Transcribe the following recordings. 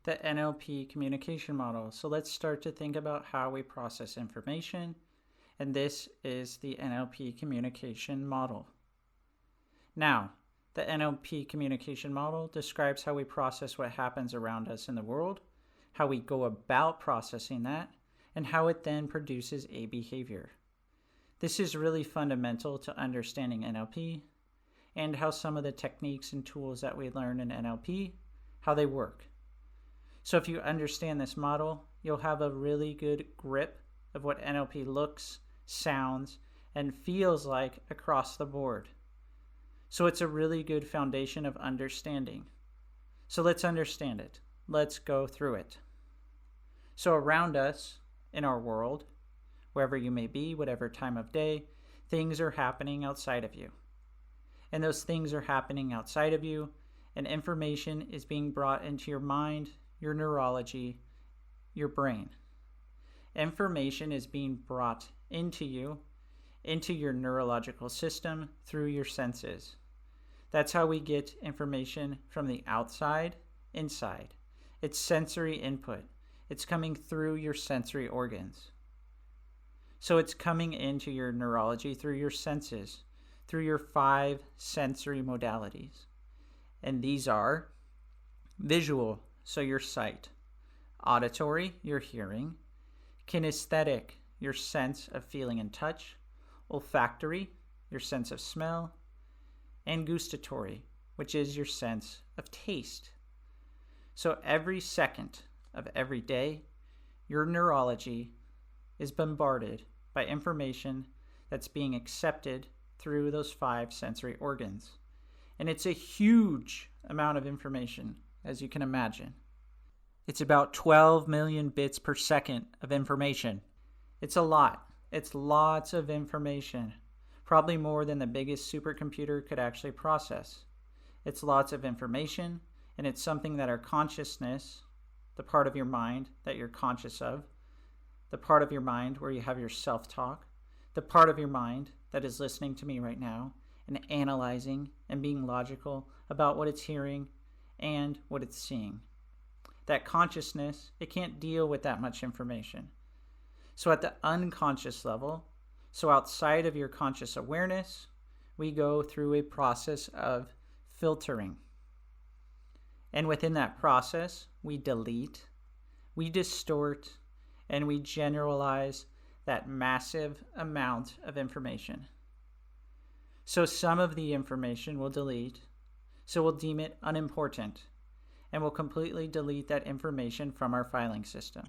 The NLP Communication Model. So let's start to think about how we process information. And this is the NLP Communication Model. Now, the NLP Communication Model describes how we process what happens around us in the world, how we go about processing that, and how it then produces a behavior. This is really fundamental to understanding NLP and how some of the techniques and tools that we learn in NLP, how they work. So if you understand this model, you'll have a really good grip of what NLP looks, sounds, and feels like across the board. So it's a really good foundation of understanding. So let's understand it. Let's go through it. So around us, in our world, wherever you may be, whatever time of day, things are happening outside of you. And those things are happening outside of you, and information is being brought into your mind, your neurology, your brain. Information is being brought into you, into your neurological system through your senses. That's how we get information from the outside, inside. It's sensory input. It's coming through your sensory organs. So it's coming into your neurology through your senses, through your 5 sensory modalities. And these are visual, so your sight; auditory, your hearing; kinesthetic, your sense of feeling and touch; olfactory, your sense of smell; and gustatory, which is your sense of taste. So every second of every day, your neurology is bombarded by information that's being accepted through those 5 sensory organs. And it's a huge amount of information, as you can imagine. It's about 12 million bits per second of information. It's a lot. It's lots of information, probably more than the biggest supercomputer could actually process. It's lots of information, and it's something that our consciousness, the part of your mind that you're conscious of, the part of your mind where you have your self-talk, the part of your mind that is listening to me right now and analyzing and being logical about what it's hearing and what it's seeing. That consciousness, it can't deal with that much information. So at the unconscious level, so outside of your conscious awareness, we go through a process of filtering. And within that process, we delete, we distort, and we generalize that massive amount of information. So some of the information we'll delete, so we'll deem it unimportant, and we'll completely delete that information from our filing system.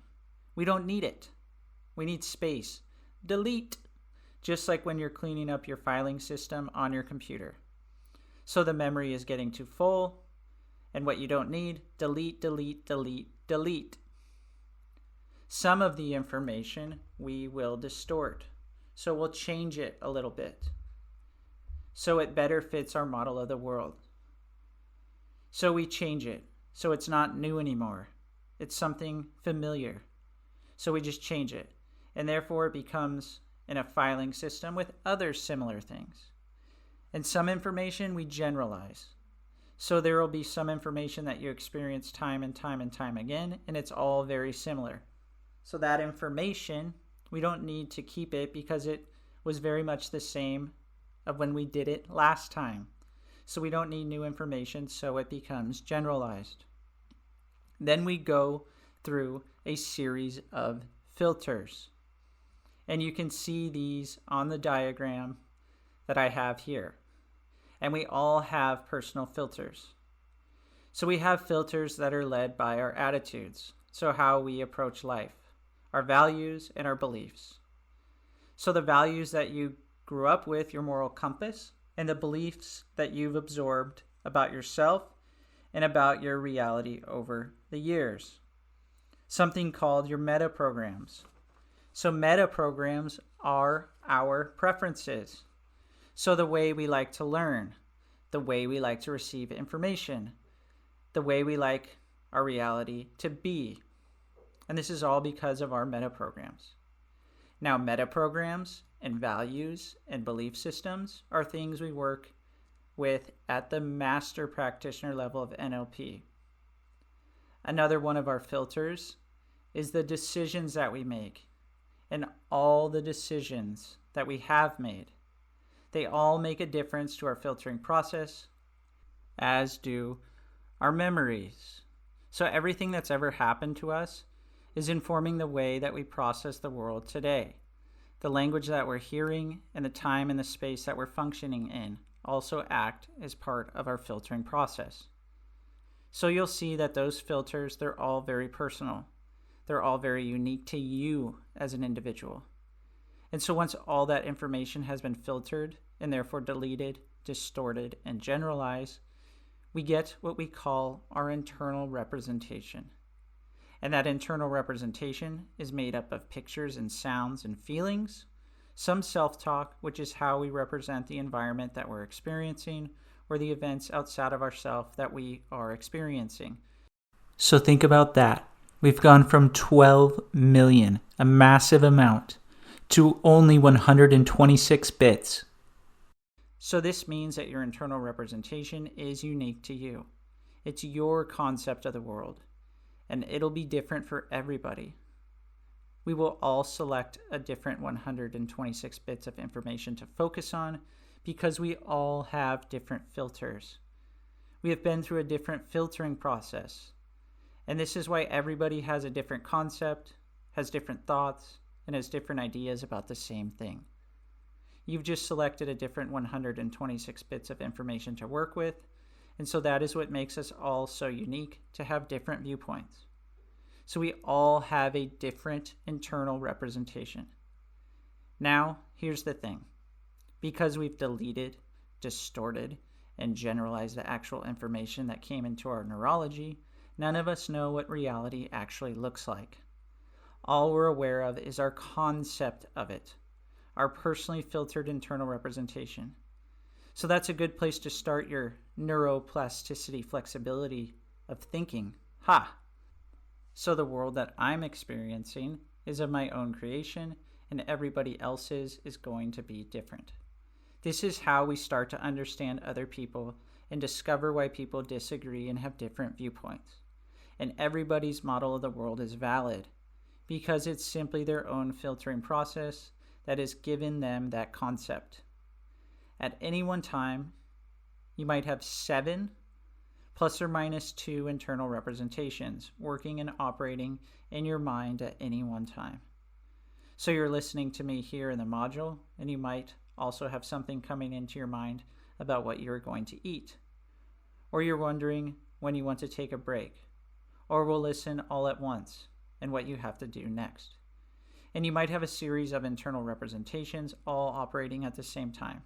We don't need it. We need space. Delete, just like when you're cleaning up your filing system on your computer. So the memory is getting too full, and what you don't need, delete, delete, delete, delete. Some of the information we will distort, so we'll change it a little bit, so it better fits our model of the world. So we change it, so it's not new anymore. It's something familiar. So we just change it, and therefore it becomes in a filing system with other similar things. And some information we generalize. So there will be some information that you experience time and time and time again, and it's all very similar. So that information, we don't need to keep it because it was very much the same of when we did it last time. So we don't need new information, so it becomes generalized. Then we go through a series of filters. And you can see these on the diagram that I have here. And we all have personal filters. So we have filters that are led by our attitudes, so how we approach life, our values, and our beliefs. So the values that you grew up with, your moral compass, and the beliefs that you've absorbed about yourself and about your reality over the years. Something called your meta programs. So meta programs are our preferences. So the way we like to learn, the way we like to receive information, the way we like our reality to be. And this is all because of our meta programs. Now, meta programs and values and belief systems are things we work with at the master practitioner level of NLP. Another one of our filters is the decisions that we make, and all the decisions that we have made. They all make a difference to our filtering process, as do our memories. So everything that's ever happened to us is informing the way that we process the world today. The language that we're hearing and the time and the space that we're functioning in also act as part of our filtering process. So you'll see that those filters, they're all very personal. They're all very unique to you as an individual. And so once all that information has been filtered and therefore deleted, distorted, and generalized, we get what we call our internal representation. And that internal representation is made up of pictures and sounds and feelings, some self-talk, which is how we represent the environment that we're experiencing, or the events outside of ourselves that we are experiencing. So think about that. We've gone from 12 million, a massive amount, to only 126 bits. So this means that your internal representation is unique to you. It's your concept of the world, and it'll be different for everybody. We will all select a different 126 bits of information to focus on because we all have different filters. We have been through a different filtering process. And this is why everybody has a different concept, has different thoughts, and has different ideas about the same thing. You've just selected a different 126 bits of information to work with, and so that is what makes us all so unique, to have different viewpoints. So we all have a different internal representation. Now, here's the thing. Because we've deleted, distorted, and generalized the actual information that came into our neurology, none of us know what reality actually looks like. All we're aware of is our concept of it, our personally filtered internal representation. So that's a good place to start your neuroplasticity flexibility of thinking. So the world that I'm experiencing is of my own creation, and everybody else's is going to be different. This is how we start to understand other people and discover why people disagree and have different viewpoints. And everybody's model of the world is valid because it's simply their own filtering process that has given them that concept. At any one time, you might have 7 plus or minus 2 internal representations working and operating in your mind at any one time. So you're listening to me here in the module, and you might also have something coming into your mind about what you're going to eat. Or you're wondering when you want to take a break. Or will listen all at once and what you have to do next. And you might have a series of internal representations all operating at the same time.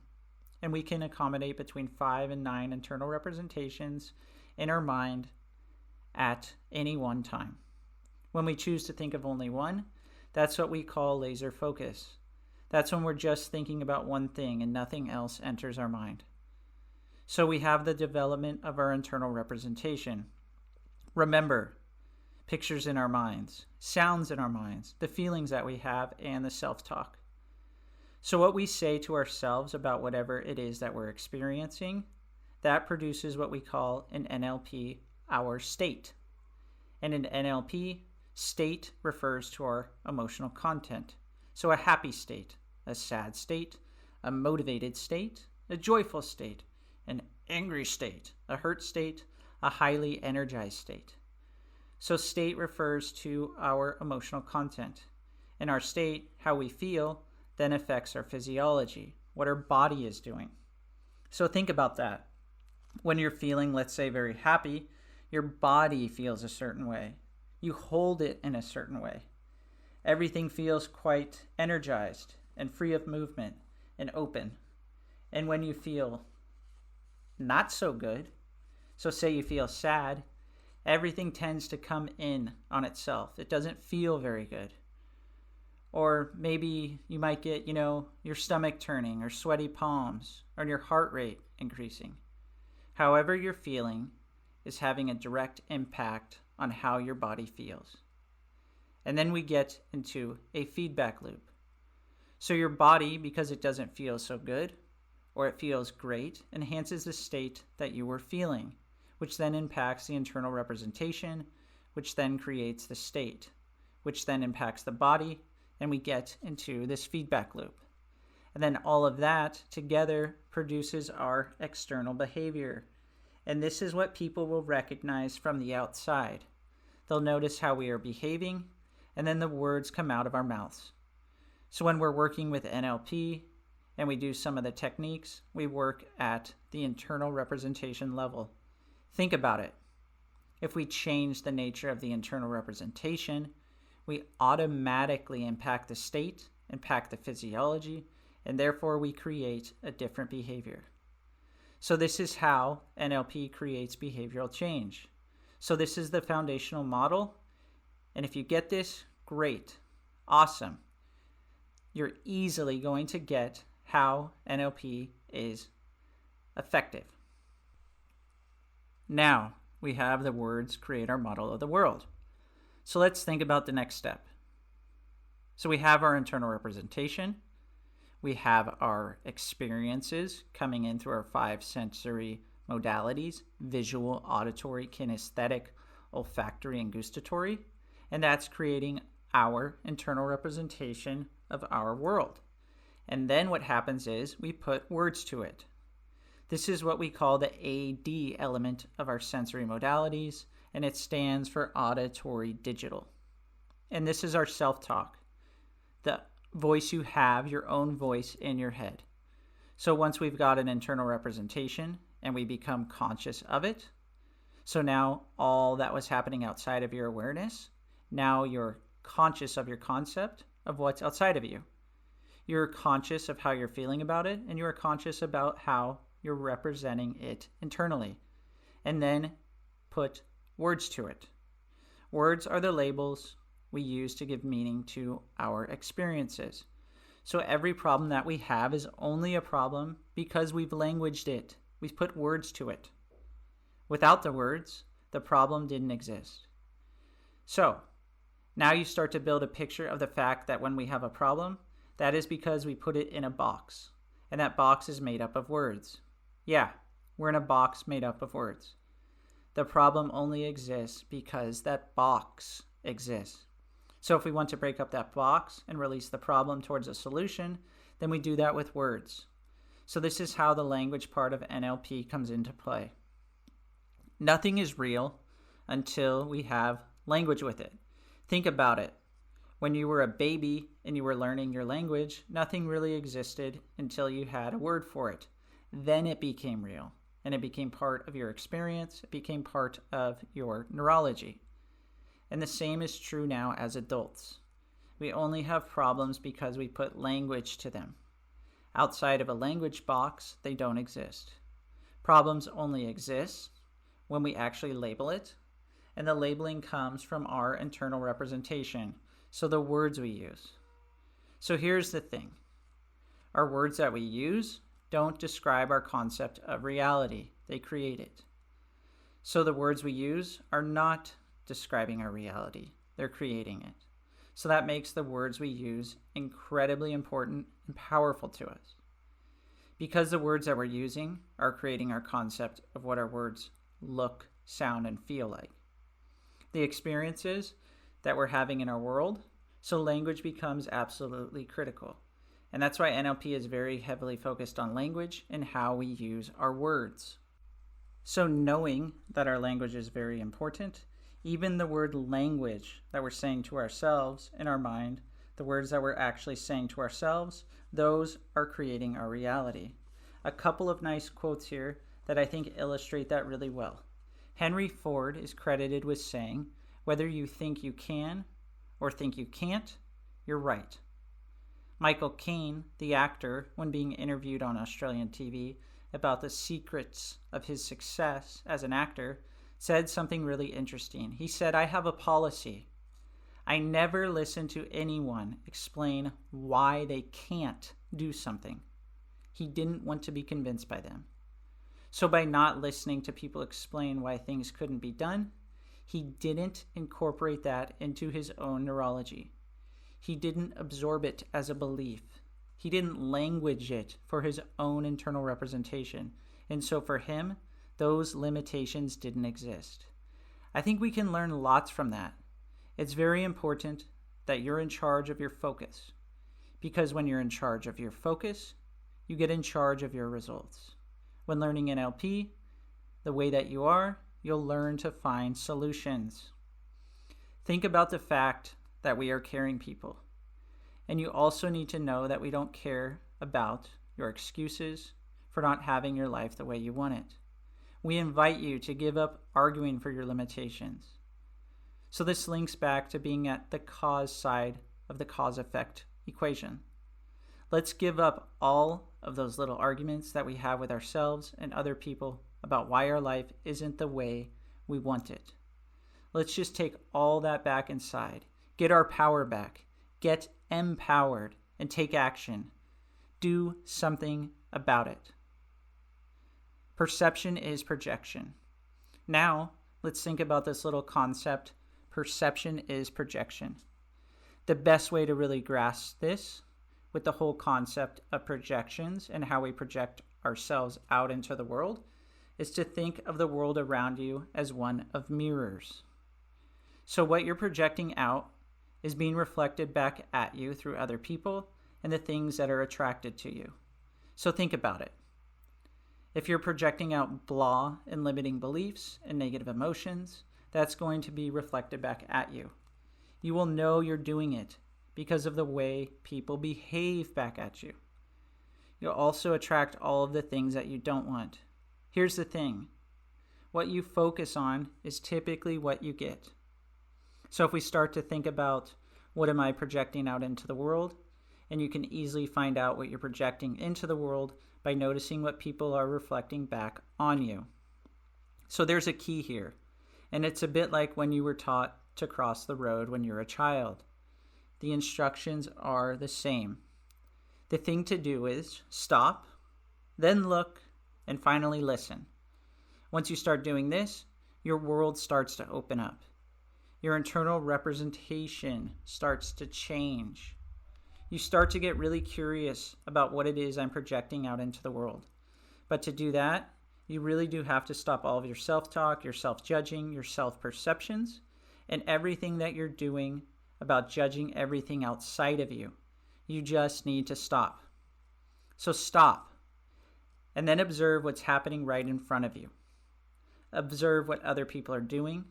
And we can accommodate between 5 and 9 internal representations in our mind at any one time. When we choose to think of only one, that's what we call laser focus. That's when we're just thinking about one thing and nothing else enters our mind. So we have the development of our internal representation. Remember, pictures in our minds, sounds in our minds, the feelings that we have, and the self-talk. So what we say to ourselves about whatever it is that we're experiencing, that produces what we call an NLP, our state. And in NLP, state refers to our emotional content. So a happy state, a sad state, a motivated state, a joyful state, an angry state, a hurt state, a highly energized state. So state refers to our emotional content. And our state, how we feel, then affects our physiology, what our body is doing. So think about that. When you're feeling, let's say, very happy, your body feels a certain way. You hold it in a certain way. Everything feels quite energized and free of movement and open. And when you feel not so good, so say you feel sad, everything tends to come in on itself. It doesn't feel very good. Or maybe you might get, your stomach turning or sweaty palms or your heart rate increasing. However you're feeling is having a direct impact on how your body feels. And then we get into a feedback loop. So your body, because it doesn't feel so good, or it feels great enhances the state that you were feeling, which then impacts the internal representation, which then creates the state, which then impacts the body, and we get into this feedback loop. And then all of that together produces our external behavior. And this is what people will recognize from the outside. They'll notice how we are behaving, and then the words come out of our mouths. So when we're working with NLP and we do some of the techniques, we work at the internal representation level. Think about it. If we change the nature of the internal representation, we automatically impact the state, impact the physiology, and therefore we create a different behavior. So this is how NLP creates behavioral change. So this is the foundational model. And if you get this, great, awesome. You're easily going to get how NLP is effective. Now we have the words create our model of the world. So let's think about the next step. So we have our internal representation. We have our experiences coming in through our 5 sensory modalities: visual, auditory, kinesthetic, olfactory, and gustatory. And that's creating our internal representation of our world. And then what happens is we put words to it. This is what we call the AD element of our sensory modalities, and it stands for Auditory Digital. And this is our self-talk, the voice you have, your own voice in your head. So once we've got an internal representation and we become conscious of it, so now all that was happening outside of your awareness, now you're conscious of your concept of what's outside of you. You're conscious of how you're feeling about it, and you're conscious about how you're representing it internally. And then put words to it. Words are the labels we use to give meaning to our experiences. So every problem that we have is only a problem because we've languaged it. We've put words to it. Without the words, the problem didn't exist. So now you start to build a picture of the fact that when we have a problem, that is because we put it in a box. And that box is made up of words. Yeah, we're in a box made up of words. The problem only exists because that box exists. So if we want to break up that box and release the problem towards a solution, then we do that with words. So this is how the language part of NLP comes into play. Nothing is real until we have language with it. Think about it. When you were a baby and you were learning your language, nothing really existed until you had a word for it. Then it became real, and it became part of your experience. It became part of your neurology. And the same is true now as adults. We only have problems because we put language to them. Outside of a language box, they don't exist. Problems only exist when we actually label it, and the labeling comes from our internal representation, so the words we use. So here's the thing. Our words that we use don't describe our concept of reality. They create it. So the words we use are not describing our reality. They're creating it. So that makes the words we use incredibly important and powerful to us. Because the words that we're using are creating our concept of what our words look, sound, and feel like. The experiences that we're having in our world, so language becomes absolutely critical. And that's why NLP is very heavily focused on language and how we use our words. So knowing that our language is very important, even the word language that we're saying to ourselves in our mind, the words that we're actually saying to ourselves, those are creating our reality. A couple of nice quotes here that I think illustrate that really well. Henry Ford is credited with saying, "Whether you think you can or think you can't, you're right." Michael Caine, the actor, when being interviewed on Australian TV about the secrets of his success as an actor, said something really interesting. He said, "I have a policy. I never listen to anyone explain why they can't do something." He didn't want to be convinced by them. So by not listening to people explain why things couldn't be done, he didn't incorporate that into his own neurology. He didn't absorb it as a belief. He didn't language it for his own internal representation. And so for him, those limitations didn't exist. I think we can learn lots from that. It's very important that you're in charge of your focus, because when you're in charge of your focus, you get in charge of your results. When learning NLP, the way that you are, you'll learn to find solutions. Think about the fact that we are caring people. And you also need to know that we don't care about your excuses for not having your life the way you want it. We invite you to give up arguing for your limitations. So this links back to being at the cause side of the cause-effect equation. Let's give up all of those little arguments that we have with ourselves and other people about why our life isn't the way we want it. Let's just take all that back inside, get our power back, get empowered, and take action. Do something about it. Perception is projection. Now, let's think about this little concept. Perception is projection. The best way to really grasp this with the whole concept of projections and how we project ourselves out into the world is to think of the world around you as one of mirrors. So what you're projecting out is being reflected back at you through other people and the things that are attracted to you. So think about it. If you're projecting out blah and limiting beliefs and negative emotions, that's going to be reflected back at you. You will know you're doing it because of the way people behave back at you. You'll also attract all of the things that you don't want. Here's the thing. What you focus on is typically what you get. So if we start to think about what am I projecting out into the world, and you can easily find out what you're projecting into the world by noticing what people are reflecting back on you. So there's a key here, and it's a bit like when you were taught to cross the road when you're a child. The instructions are the same. The thing to do is stop, then look, and finally listen. Once you start doing this, your world starts to open up. Your internal representation starts to change. You start to get really curious about what it is I'm projecting out into the world. But to do that, you really do have to stop all of your self-talk, your self-judging, your self-perceptions, and everything that you're doing about judging everything outside of you. You just need to stop. So stop, and then observe what's happening right in front of you. Observe what other people are doing.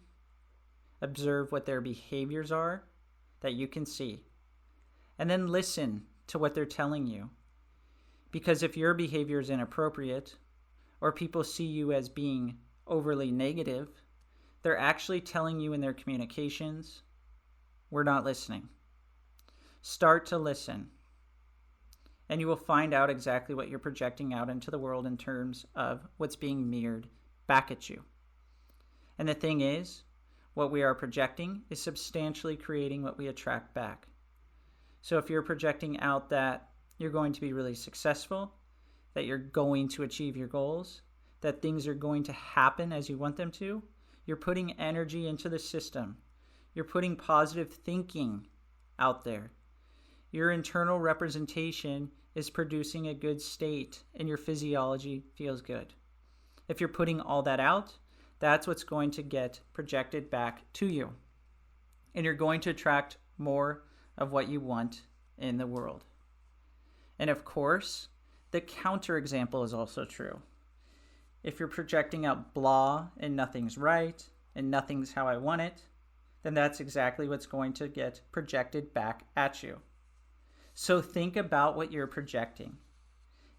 Observe what their behaviors are that you can see. And then listen to what they're telling you. Because if your behavior is inappropriate, or people see you as being overly negative, they're actually telling you in their communications, we're not listening. Start to listen. And you will find out exactly what you're projecting out into the world in terms of what's being mirrored back at you. And the thing is, what we are projecting is substantially creating what we attract back. So if you're projecting out that you're going to be really successful, that you're going to achieve your goals, that things are going to happen as you want them to, you're putting energy into the system. You're putting positive thinking out there. Your internal representation is producing a good state and your physiology feels good. If you're putting all that out, that's what's going to get projected back to you. And you're going to attract more of what you want in the world. And of course, the counterexample is also true. If you're projecting out blah and nothing's right and nothing's how I want it, then that's exactly what's going to get projected back at you. So think about what you're projecting.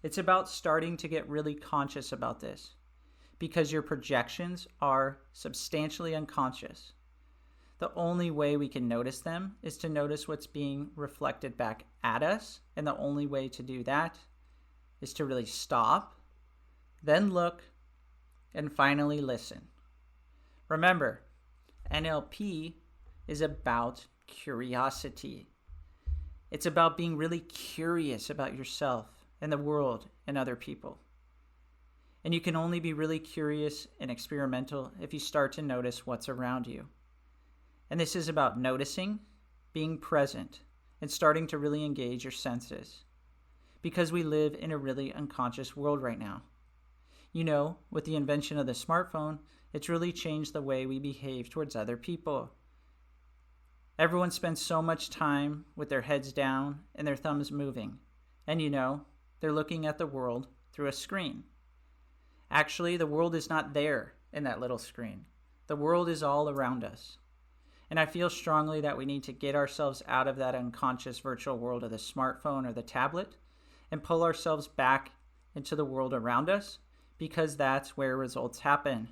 It's about starting to get really conscious about this because your projections are substantially unconscious. The only way we can notice them is to notice what's being reflected back at us. And the only way to do that is to really stop, then look, and finally listen. Remember, NLP is about curiosity. It's about being really curious about yourself and the world and other people. And you can only be really curious and experimental if you start to notice what's around you. And this is about noticing, being present, and starting to really engage your senses. because we live in a really unconscious world right now. With the invention of the smartphone, it's really changed the way we behave towards other people. Everyone spends so much time with their heads down and their thumbs moving. And they're looking at the world through a screen. Actually, the world is not there in that little screen. The world is all around us. And I feel strongly that we need to get ourselves out of that unconscious virtual world of the smartphone or the tablet and pull ourselves back into the world around us, because that's where results happen.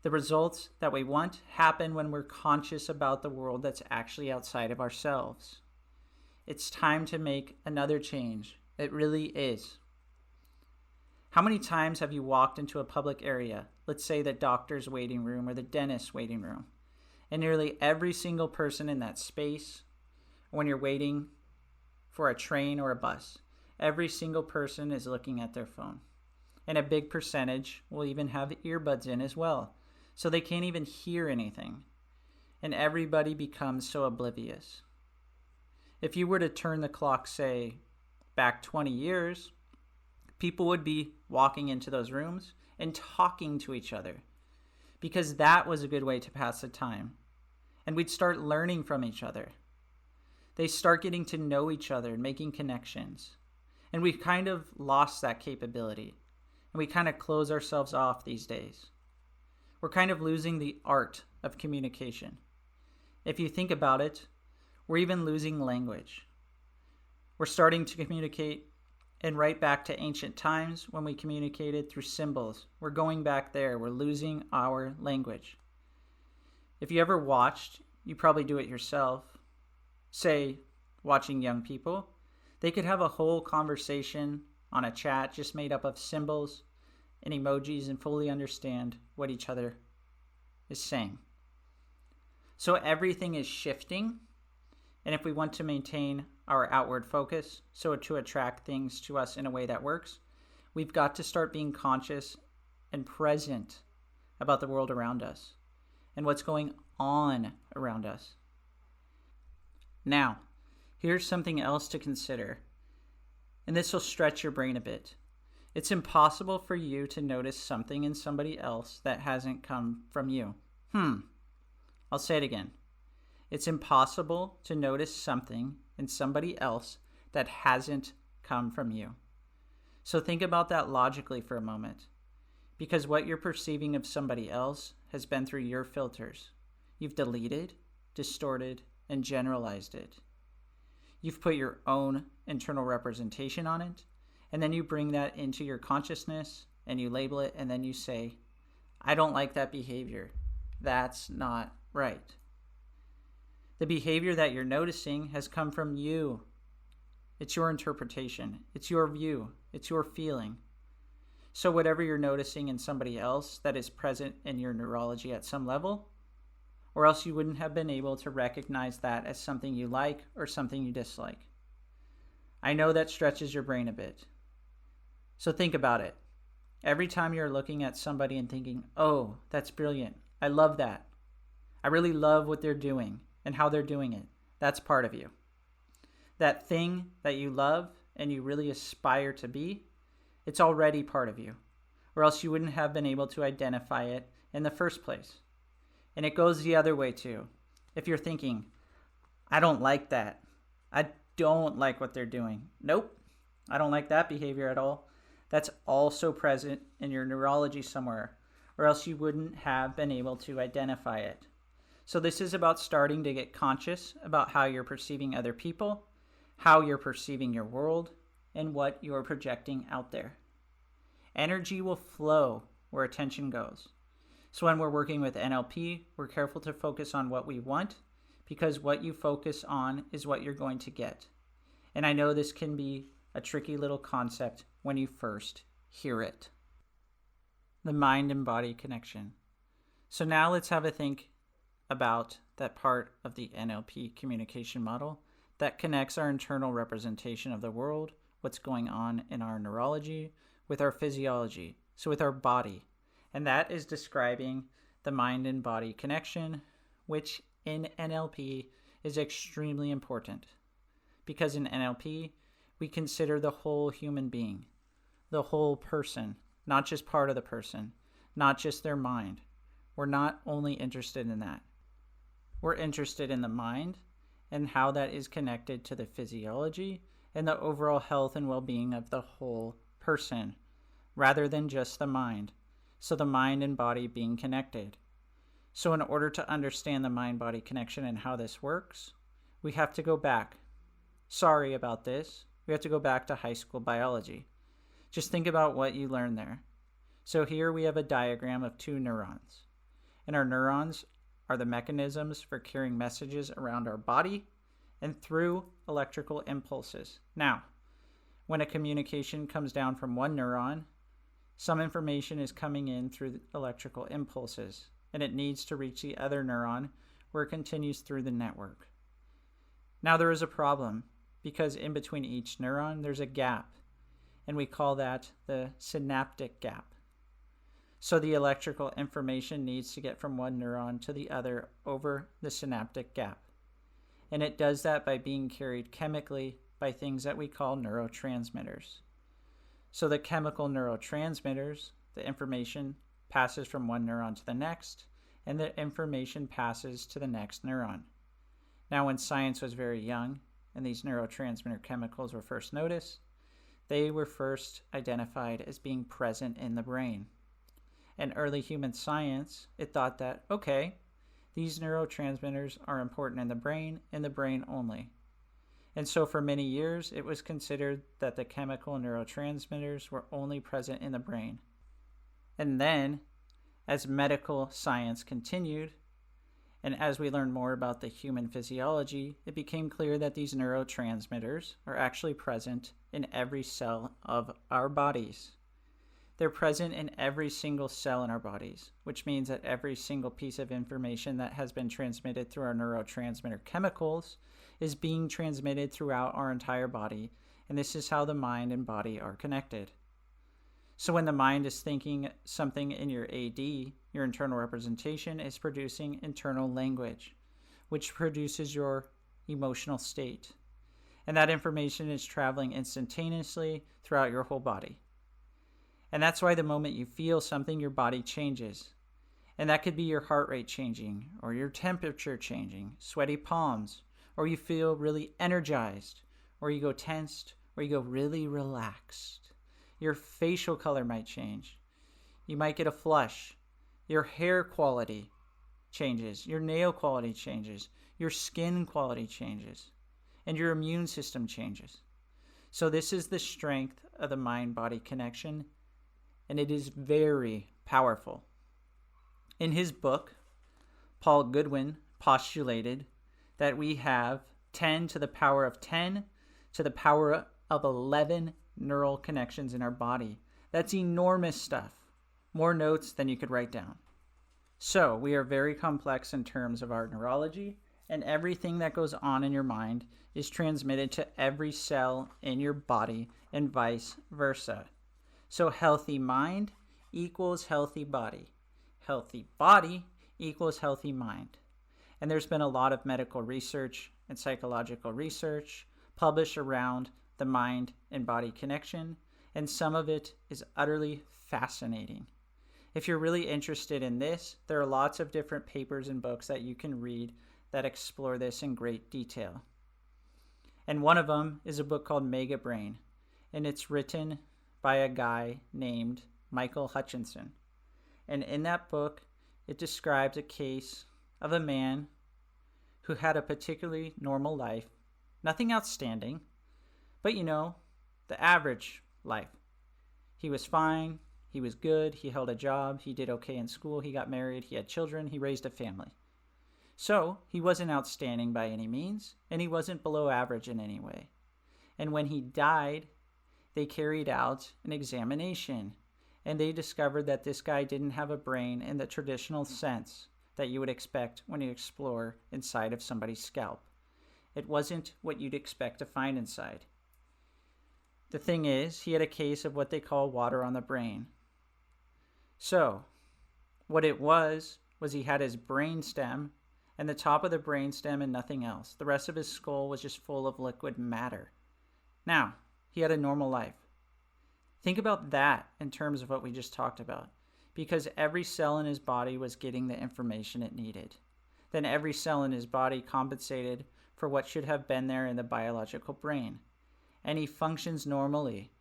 The results that we want happen when we're conscious about the world that's actually outside of ourselves. It's time to make another change. It really is. How many times have you walked into a public area, let's say the doctor's waiting room or the dentist's waiting room, and nearly every single person in that space, when you're waiting for a train or a bus, every single person is looking at their phone. And a big percentage will even have earbuds in as well, so they can't even hear anything. And everybody becomes so oblivious. If you were to turn the clock, say, back 20 years, people would be walking into those rooms and talking to each other, because that was a good way to pass the time. And we'd start learning from each other. They start getting to know each other and making connections. And we've kind of lost that capability. And we kind of close ourselves off these days. We're kind of losing the art of communication. If you think about it, we're even losing language. We're starting to communicate and right back to ancient times when we communicated through symbols. We're going back there. We're losing our language. If you ever watched, you probably do it yourself, say, watching young people, they could have a whole conversation on a chat just made up of symbols and emojis and fully understand what each other is saying. So everything is shifting. And if we want to maintain our outward focus, so to attract things to us in a way that works, we've got to start being conscious and present about the world around us and what's going on around us. Now, here's something else to consider, and this will stretch your brain a bit. It's impossible for you to notice something in somebody else that hasn't come from you. I'll say it again. It's impossible to notice something in somebody else that hasn't come from you. So think about that logically for a moment, because what you're perceiving of somebody else has been through your filters. You've deleted, distorted, and generalized it. You've put your own internal representation on it, and then you bring that into your consciousness and you label it, and then you say, I don't like that behavior. That's not right. The behavior that you're noticing has come from you. It's your interpretation. It's your view. It's your feeling. So whatever you're noticing in somebody else that is present in your neurology at some level, or else you wouldn't have been able to recognize that as something you like or something you dislike. I know that stretches your brain a bit. So think about it. Every time you're looking at somebody and thinking, oh, that's brilliant. I love that. I really love what they're doing and how they're doing it. That's part of you. That thing that you love and you really aspire to be, it's already part of you, or else you wouldn't have been able to identify it in the first place. And it goes the other way too. If you're thinking, I don't like that. I don't like what they're doing. Nope, I don't like that behavior at all. That's also present in your neurology somewhere, or else you wouldn't have been able to identify it. So this is about starting to get conscious about how you're perceiving other people, how you're perceiving your world, and what you're projecting out there. Energy will flow where attention goes. So when we're working with NLP, we're careful to focus on what we want, because what you focus on is what you're going to get. And I know this can be a tricky little concept when you first hear it. The mind and body connection. So now let's have a think about that part of the NLP communication model that connects our internal representation of the world, what's going on in our neurology, with our physiology, so with our body. And that is describing the mind and body connection, which in NLP is extremely important. Because in NLP, We consider the whole human being, the whole person, not just part of the person, not just their mind. We're not only interested in that. We're interested in the mind and how that is connected to the physiology and the overall health and well-being of the whole person, rather than just the mind. So the mind and body being connected. So in order to understand the mind-body connection and how this works, we have to go back. Sorry about this. We have to go back to high school biology. Just think about what you learned there. So here we have a diagram of two neurons. And our neurons are the mechanisms for carrying messages around our body and through electrical impulses. Now, when a communication comes down from one neuron, some information is coming in through electrical impulses, and it needs to reach the other neuron where it continues through the network. Now there is a problem, because in between each neuron there's a gap, and we call that the synaptic gap. So the electrical information needs to get from one neuron to the other over the synaptic gap. And it does that by being carried chemically by things that we call neurotransmitters. So the chemical neurotransmitters, the information passes from one neuron to the next, and the information passes to the next neuron. Now, when science was very young and these neurotransmitter chemicals were first noticed, they were first identified as being present in the brain. In early human science, it thought that, okay, these neurotransmitters are important in the brain only. And so for many years, it was considered that the chemical neurotransmitters were only present in the brain. And then, as medical science continued, and as we learned more about the human physiology, it became clear that these neurotransmitters are actually present in every cell of our bodies. They're present in every single cell in our bodies, which means that every single piece of information that has been transmitted through our neurotransmitter chemicals is being transmitted throughout our entire body, and this is how the mind and body are connected. So when the mind is thinking something in your AD, your internal representation is producing internal language, which produces your emotional state. And that information is traveling instantaneously throughout your whole body. And that's why the moment you feel something, your body changes. And that could be your heart rate changing, or your temperature changing, sweaty palms, or you feel really energized, or you go tensed, or you go really relaxed. Your facial color might change. You might get a flush. Your hair quality changes. Your nail quality changes. Your skin quality changes. And your immune system changes. So this is the strength of the mind-body connection, and it is very powerful. In his book, Paul Goodwin postulated that we have 10 to the power of 10 to the power of 11 neural connections in our body. That's enormous stuff. More notes than you could write down. So we are very complex in terms of our neurology, and everything that goes on in your mind is transmitted to every cell in your body and vice versa. So healthy mind equals healthy body. Healthy body equals healthy mind. And there's been a lot of medical research and psychological research published around the mind and body connection, and some of it is utterly fascinating. If you're really interested in this, there are lots of different papers and books that you can read that explore this in great detail. And one of them is a book called Mega Brain, and it's written by a guy named Michael Hutchinson. And in that book, it describes a case of a man who had a particularly normal life, nothing outstanding, but the average life. He was fine, he was good, he held a job, he did okay in school, he got married, he had children, he raised a family. So he wasn't outstanding by any means, and he wasn't below average in any way. And when he died, they carried out an examination, and they discovered that this guy didn't have a brain in the traditional sense that you would expect when you explore inside of somebody's scalp. It wasn't what you'd expect to find inside. The thing is, he had a case of what they call water on the brain. So, what it was he had his brain stem and the top of the brainstem and nothing else. The rest of his skull was just full of liquid matter. Now, he had a normal life. Think about that in terms of what we just talked about, because every cell in his body was getting the information it needed. Then every cell in his body compensated for what should have been there in the biological brain, and he functions normally.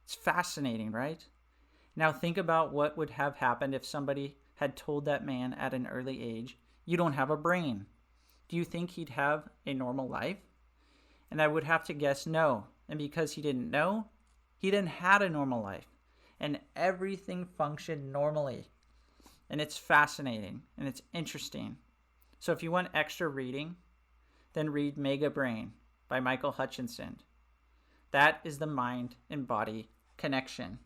It's fascinating, right? Now think about what would have happened if somebody had told that man at an early age, you don't have a brain. Do you think he'd have a normal life? And I would have to guess no. And because he didn't know, he then had a normal life. And everything functioned normally. And it's fascinating and it's interesting. So if you want extra reading, then read Mega Brain by Michael Hutchinson. That is the mind and body connection.